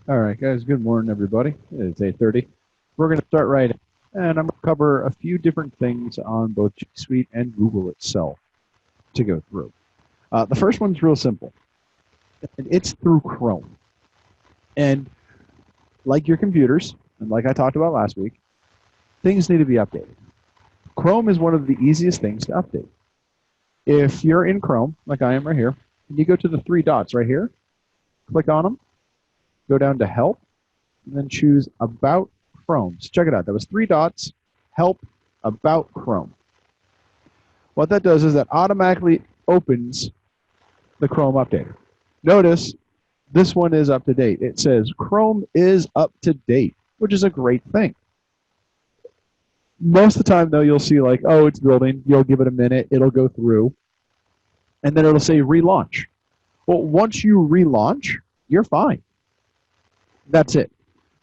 All right, guys. Good morning, everybody. It's 8:30. We're going to start right in, and I'm going to cover a few different things on both G Suite and Google itself to go through. The first one's real simple, and it's through Chrome. And like your computers, and like I talked about last week, things need to be updated. Chrome is one of the easiest things to update. If you're in Chrome, like I am right here, and you go to the three dots right here, click on them, go down to Help, and then choose About Chrome. So check it out. That was three dots, Help, About Chrome. What that does is that automatically opens the Chrome updater. Notice this one is up to date. It says Chrome is up to date, which is a great thing. Most of the time, though, you'll see like, oh, it's building. You'll give it a minute. It'll go through. And then it'll say relaunch. Well, once you relaunch, you're fine. That's it.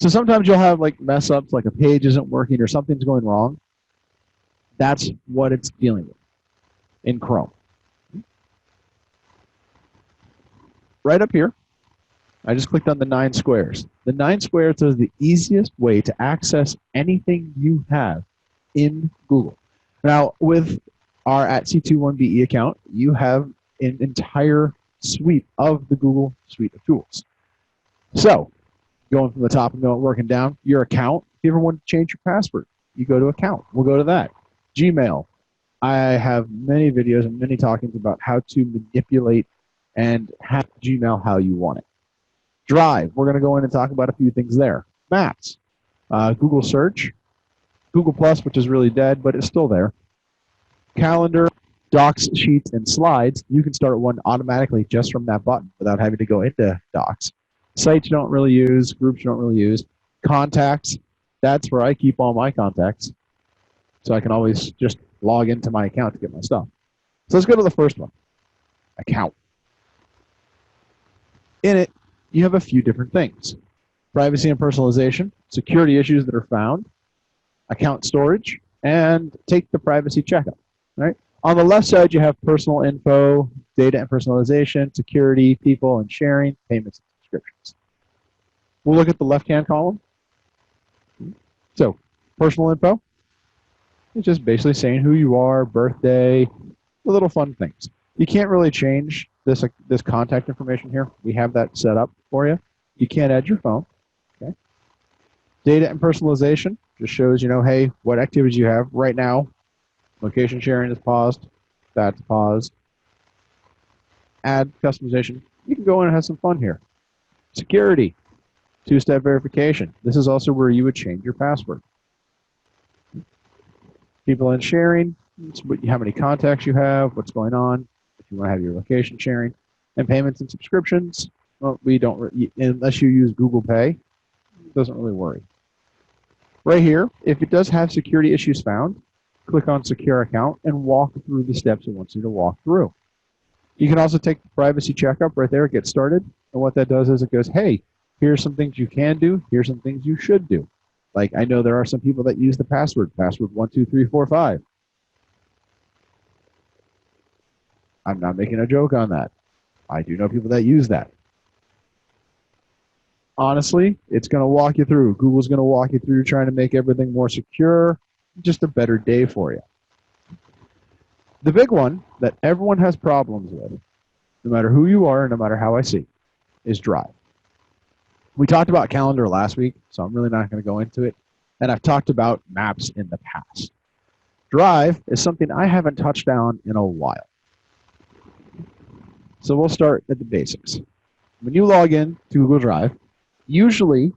So sometimes you'll have like mess ups, like a page isn't working or something's going wrong. That's what it's dealing with in Chrome. Right up here, I just clicked on the 9 squares. The 9 squares is the easiest way to access anything you have in Google. Now, with our @C21BE account, you have an entire suite of the Google suite of tools. So, going from the top and working down, your account, if you ever want to change your password, you go to account. We'll go to that. Gmail. I have many videos and many talkings about how to manipulate and have Gmail how you want it. Drive. We're going to go in and talk about a few things there. Maps. Google Search. Google Plus, which is really dead, but it's still there. Calendar, Docs, Sheets, and Slides. You can start one automatically just from that button without having to go into Docs. Sites you don't really use, groups you don't really use. Contacts, that's where I keep all my contacts. So I can always just log into my account to get my stuff. So let's go to the first one, account. In it, you have a few different things. Privacy and personalization, security issues that are found, account storage, and take the privacy checkup, right? On the left side, you have personal info, data and personalization, security, people and sharing, payments and subscriptions. We'll look at the left-hand column. So, personal info. It's just basically saying who you are, birthday, the little fun things. You can't really change this contact information here. We have that set up for you. You can't add your phone. Okay. Data and personalization just shows, hey, what activities you have right now. Location sharing is paused. That's paused. Add customization. You can go in and have some fun here. Security, 2-step verification. This is also where you would change your password. People and sharing, how many contacts you have, what's going on, if you want to have your location sharing, and payments and subscriptions. Well, we don't, unless you use Google Pay, it doesn't really worry. Right here, if it does have security issues found, click on Secure Account and walk through the steps it wants you to walk through. You can also take the privacy checkup right there, get started, and what that does is it goes, hey, here's some things you can do, here's some things you should do. Like I know there are some people that use the password 12345. I'm not making a joke on that. I do know people that use that. Honestly, it's going to walk you through. Google's going to walk you through trying to make everything more secure, just a better day for you. The big one that everyone has problems with, no matter who you are, no matter how I see, is Drive. We talked about Calendar last week, so I'm really not going to go into it. And I've talked about Maps in the past. Drive is something I haven't touched on in a while. So we'll start at the basics. When you log in to Google Drive, usually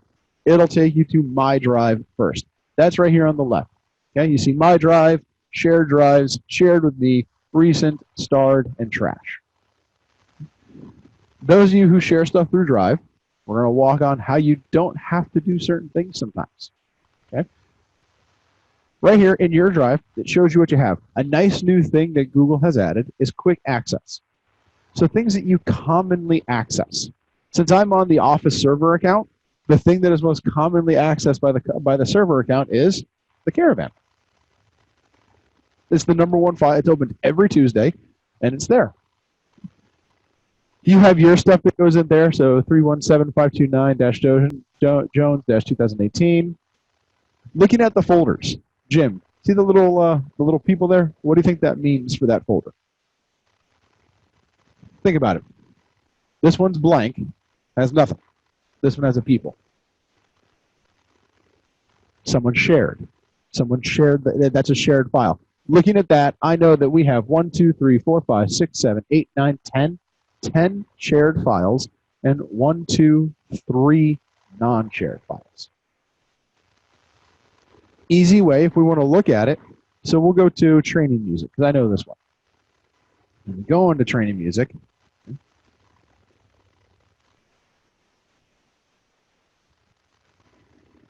it'll take you to My Drive first. That's right here on the left. Okay, you see My Drive, shared drives, shared with me, recent, starred, and trash. Those of you who share stuff through Drive, we're going to walk on how you don't have to do certain things sometimes. Okay? Right here in your Drive, it shows you what you have. A nice new thing that Google has added is quick access. So things that you commonly access. Since I'm on the Office server account, the thing that is most commonly accessed by the server account is the Caravan. It's the #1 file. It's opened every Tuesday, and it's there. You have your stuff that goes in there, so 317529-Jones-2018. Looking at the folders, Jim, see the little people there? What do you think that means for that folder? Think about it. This one's blank, has nothing. This one has a people. Someone shared. Someone shared, that's a shared file. Looking at that, I know that we have 1, 2, 3, 4, 5, 6, 7, 8, 9, 10 shared files and 1, 2, 3 non-shared files. Easy way if we want to look at it. So we'll go to training music because I know this one. And go into training music.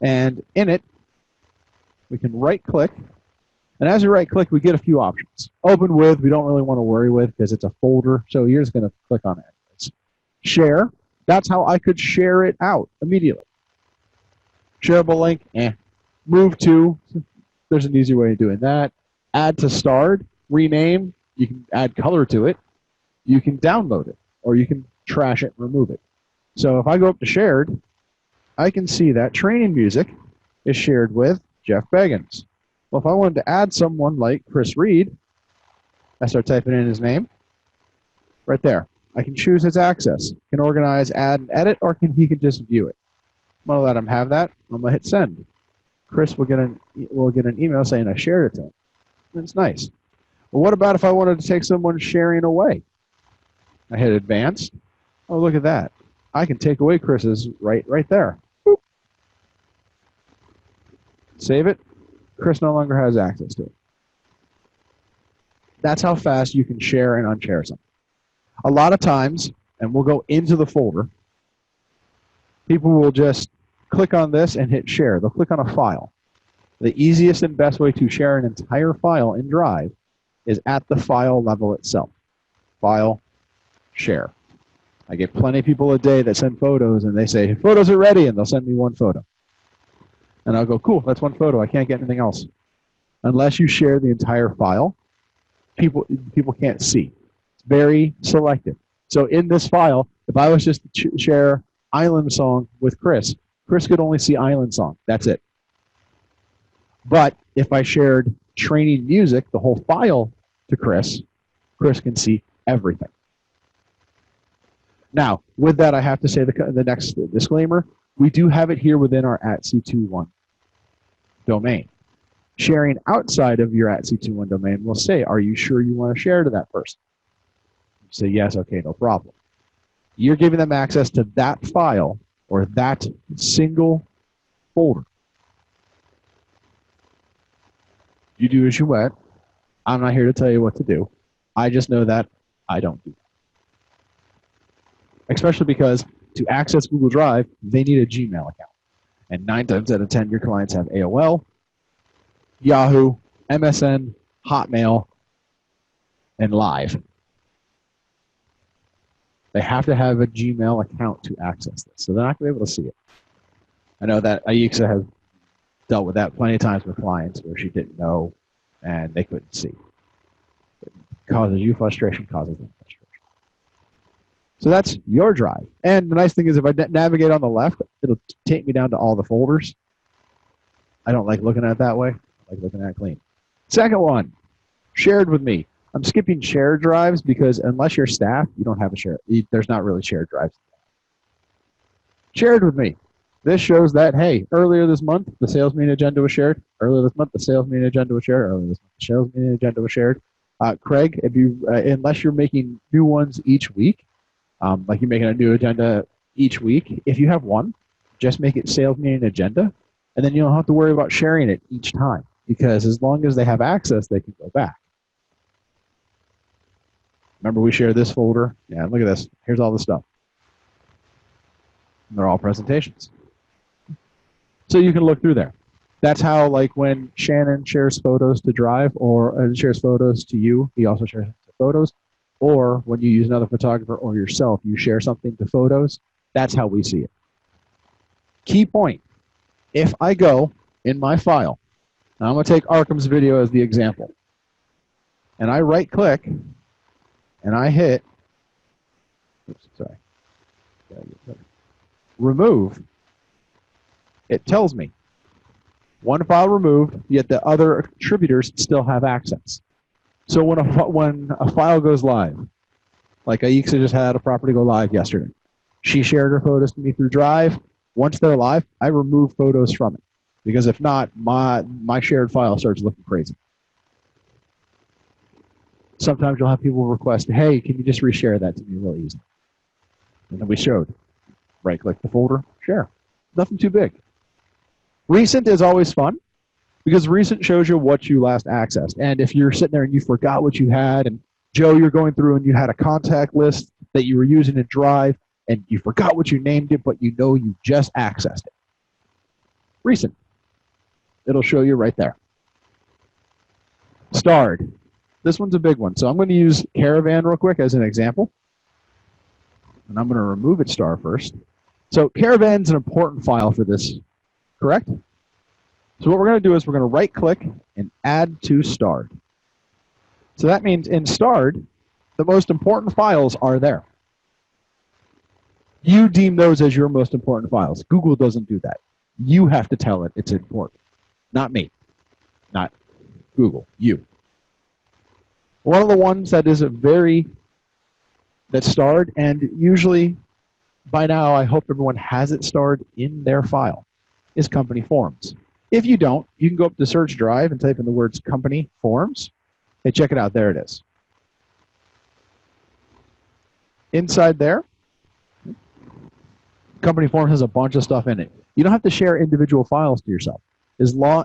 And in it, we can right click. And as we right click, we get a few options. Open with, we don't really want to worry with because it's a folder. So you're just going to click on it. Share, that's how I could share it out immediately. Shareable link, Move to, there's an easy way of doing that. Add to starred, rename, you can add color to it. You can download it, or you can trash it and remove it. So if I go up to shared, I can see that training music is shared with Jeff Beggins. Well, if I wanted to add someone like Chris Reed, I start typing in his name. Right there. I can choose his access. Can organize, add, and edit, or he can just view it. I'm going to let him have that. I'm going to hit send. Chris will get an email saying I shared it to him. And it's nice. Well, what about if I wanted to take someone sharing away? I hit advanced. Oh, look at that. I can take away Chris's right there. Boop. Save it. Chris no longer has access to it. That's how fast you can share and unshare something. A lot of times, and we'll go into the folder, people will just click on this and hit share. They'll click on a file. The easiest and best way to share an entire file in Drive is at the file level itself. File, share. I get plenty of people a day that send photos and they say, photos are ready, and they'll send me one photo. And I'll go, cool, that's one photo. I can't get anything else. Unless you share the entire file, people can't see. It's very selective. So in this file, if I was just to share Island Song with Chris could only see Island Song. That's it. But if I shared training music, the whole file, to Chris can see everything. Now, with that, I have to say the next disclaimer. We do have it here within our @C21 domain. Sharing outside of your @C21 domain will say, are you sure you want to share to that person? You say yes, okay, no problem. You're giving them access to that file or that single folder. You do as you want. I'm not here to tell you what to do. I just know that I don't do that. Especially because to access Google Drive, they need a Gmail account. And 9 times out of 10, your clients have AOL, Yahoo, MSN, Hotmail, and Live. They have to have a Gmail account to access this, so they're not going to be able to see it. I know that Aixa has dealt with that plenty of times with clients where she didn't know and they couldn't see. It causes you frustration, causes them frustration. So that's your Drive. And the nice thing is if I navigate on the left, it'll take me down to all the folders. I don't like looking at it that way. I like looking at it clean. Second one, shared with me. I'm skipping shared drives because unless you're staff, you don't have a share. There's not really shared drives. Shared with me. This shows that, hey, earlier this month, the sales meeting agenda was shared. Earlier this month, the sales meeting agenda was shared. Earlier this month, the sales meeting agenda was shared. Craig, if you, unless you're making new ones each week, like you're making a new agenda each week, if you have one, just make it sales meeting agenda, and then you don't have to worry about sharing it each time because as long as they have access, they can go back. Remember we share this folder? Yeah, look at this. Here's all the stuff. And they're all presentations. So you can look through there. That's how, like, when Shannon shares photos to Drive or shares photos to you, he also shares photos. Or when you use another photographer or yourself, you share something to photos. That's how we see it. Key point. If I go in my file, now I'm going to take Arkham's video as the example, and I right-click, and I hit Oops, sorry. Remove, it tells me one file removed, yet the other contributors still have access. So when a file goes live, like Aixa just had a property go live yesterday, she shared her photos to me through Drive. Once they're live, I remove photos from it, because if not, my shared file starts looking crazy. Sometimes you'll have people request, hey, can you just reshare that to me real easy? And then we showed. Right-click the folder, share. Nothing too big. Recent is always fun, because recent shows you what you last accessed. And if you're sitting there and you forgot what you had, and Joe, you're going through and you had a contact list that you were using in Drive, and you forgot what you named it, but you know you just accessed it. Recent. It'll show you right there. Starred. This one's a big one. So I'm going to use Caravan real quick as an example. And I'm going to remove its star first. So Caravan's an important file for this, correct? So what we're going to do is we're going to right-click and add to starred. So that means in starred, the most important files are there. You deem those as your most important files. Google doesn't do that. You have to tell it it's important. Not me. Not Google. You. One of the ones that is that's starred, and usually by now I hope everyone has it starred in their file, is company forms. If you don't, you can go up to search Drive and type in the words company forms. Hey, check it out. There it is. Inside there, company forms has a bunch of stuff in it. You don't have to share individual files to yourself.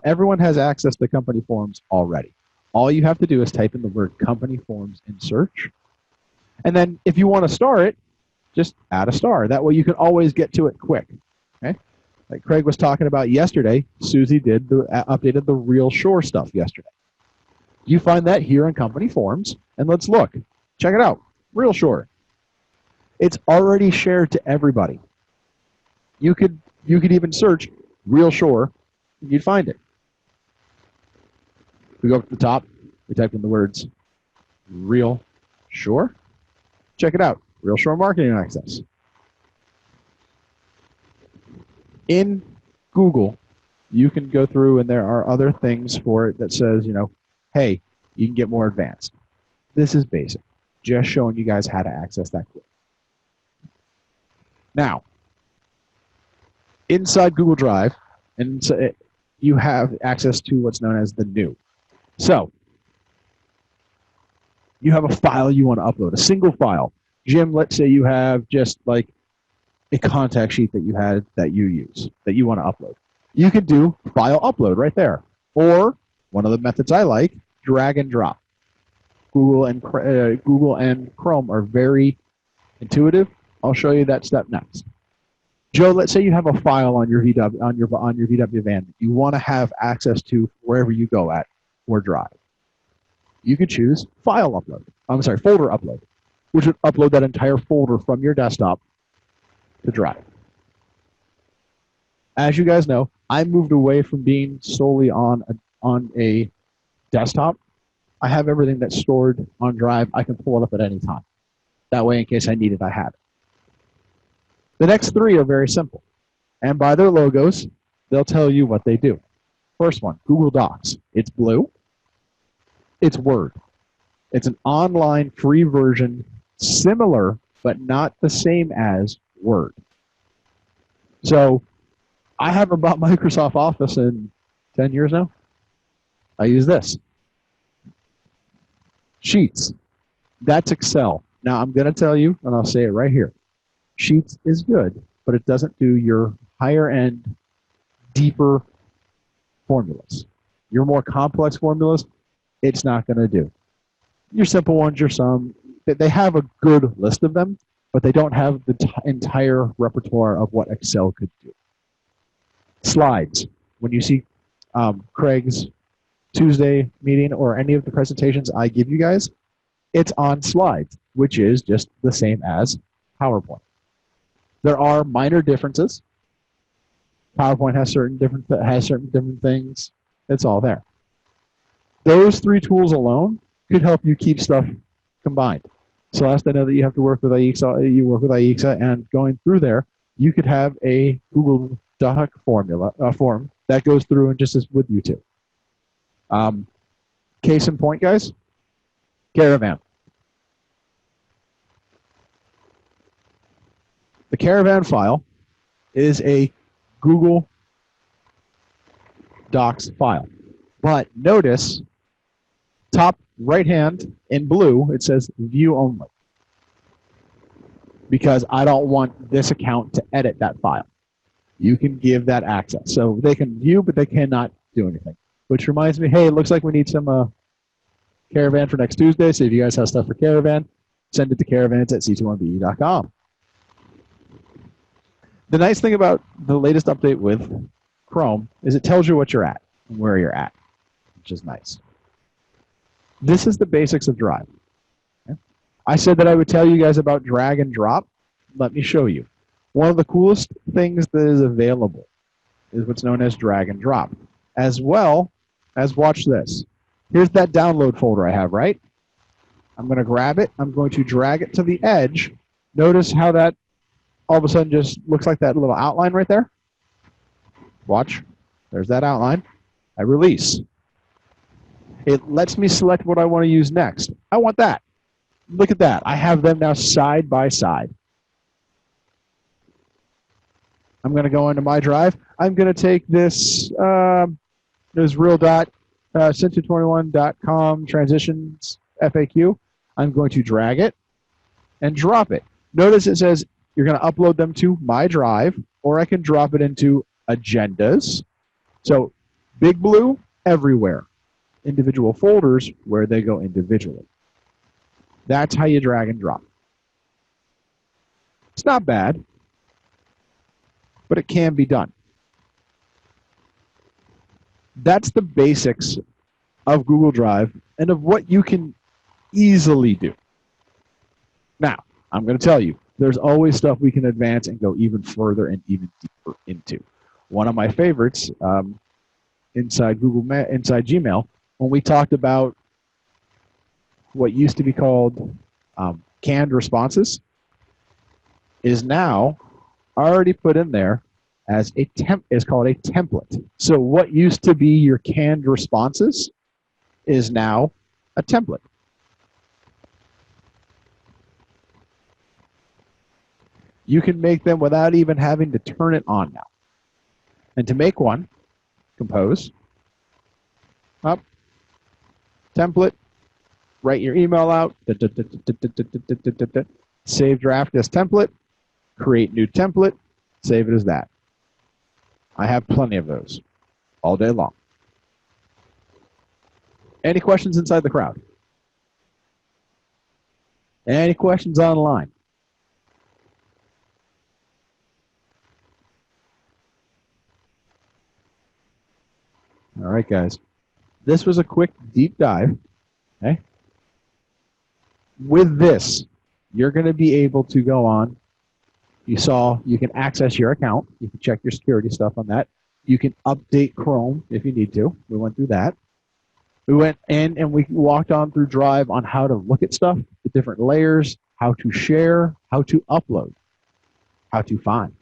Everyone has access to company forms already. All you have to do is type in the word company forms in search. And then if you want to star it, just add a star. That way you can always get to it quick. Okay? Like Craig was talking about yesterday, Susie updated the Real Shore stuff yesterday. You find that here in company forms, and let's look. Check it out. Real Shore. It's already shared to everybody. You could even search Real Shore, and you'd find it. We go up to the top, we type in the words Real Shore. Check it out, Real Shore Marketing Access. In Google, you can go through and there are other things for it that says, hey, you can get more advanced. This is basic, just showing you guys how to access that quick. Now, inside Google Drive, you have access to what's known as the new. So, you have a file you want to upload, a single file. Jim, let's say you have just like a contact sheet that you had that you use, that you want to upload. You could do file upload right there. Or, one of the methods I like, drag and drop. Google and Chrome are very intuitive. I'll show you that step next. Joe, let's say you have a file on your VW van that you want to have access to wherever you go at or drive. You could choose folder upload, which would upload that entire folder from your desktop to Drive. As you guys know, I moved away from being solely on a desktop. I have everything that's stored on Drive. I can pull it up at any time. That way, in case I need it, I have it. The next three are very simple. And by their logos, they'll tell you what they do. First one, Google Docs. It's blue. It's Word. It's an online free version, similar but not the same as Word. So I haven't bought Microsoft Office in 10 years now. I use this. Sheets. That's Excel. Now I'm going to tell you, and I'll say it right here. Sheets is good, but it doesn't do your higher end, deeper formulas. Your more complex formulas, it's not going to do. Your simple ones, your sum, they have a good list of them, but they don't have the entire repertoire of what Excel could do. Slides. When you see Craig's Tuesday meeting or any of the presentations I give you guys, it's on slides, which is just the same as PowerPoint. There are minor differences. PowerPoint has certain different things. It's all there. Those three tools alone could help you keep stuff combined. Celeste, I know that you have to work with IEXA. You work with IEXA, and going through there, you could have a Google Doc form that goes through and just is with you too. Case in point, guys, Caravan. The Caravan file is a Google Docs file. But notice, top right hand in blue, it says view only. Because I don't want this account to edit that file. You can give that access. So they can view, but they cannot do anything. Which reminds me, hey, it looks like we need some Caravan for next Tuesday. So if you guys have stuff for Caravan, send it to caravans@c21be.com. The nice thing about the latest update with Chrome is it tells you what you're at and where you're at, which is nice. This is the basics of Drive. Okay? I said that I would tell you guys about drag and drop. Let me show you. One of the coolest things that is available is what's known as drag and drop. As well as, watch this. Here's that download folder I have, right? I'm going to grab it. I'm going to drag it to the edge. Notice how that all of a sudden just looks like that little outline right there. Watch. There's that outline. I release. It lets me select what I want to use next. I want that. Look at that. I have them now side by side. I'm going to go into my drive. I'm going to take this real.centu21.com transitions FAQ. I'm going to drag it and drop it. Notice it says you're going to upload them to my drive, or I can drop it into agendas. So big blue everywhere. Individual folders where they go individually. That's how you drag and drop. It's not bad, but it can be done. That's the basics of Google Drive and of what you can easily do. Now, I'm going to tell you, there's always stuff we can advance and go even further and even deeper into. One of my favorites inside Gmail, when we talked about what used to be called canned responses, is now already put in there as is called a template. So what used to be your canned responses is now a template. You can make them without even having to turn it on now. And to make one, compose, up, template, write your email out, save draft as template, create new template, save it as that. I have plenty of those all day long. Any questions inside the crowd? Any questions online? All right, guys. This was a quick deep dive. Okay. With this, you're going to be able to go on. You saw you can access your account. You can check your security stuff on that. You can update Chrome if you need to. We went through that. We went in and we walked on through Drive on how to look at stuff, the different layers, how to share, how to upload, how to find.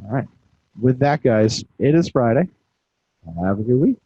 All right. With that, guys, it is Friday. Have a good week.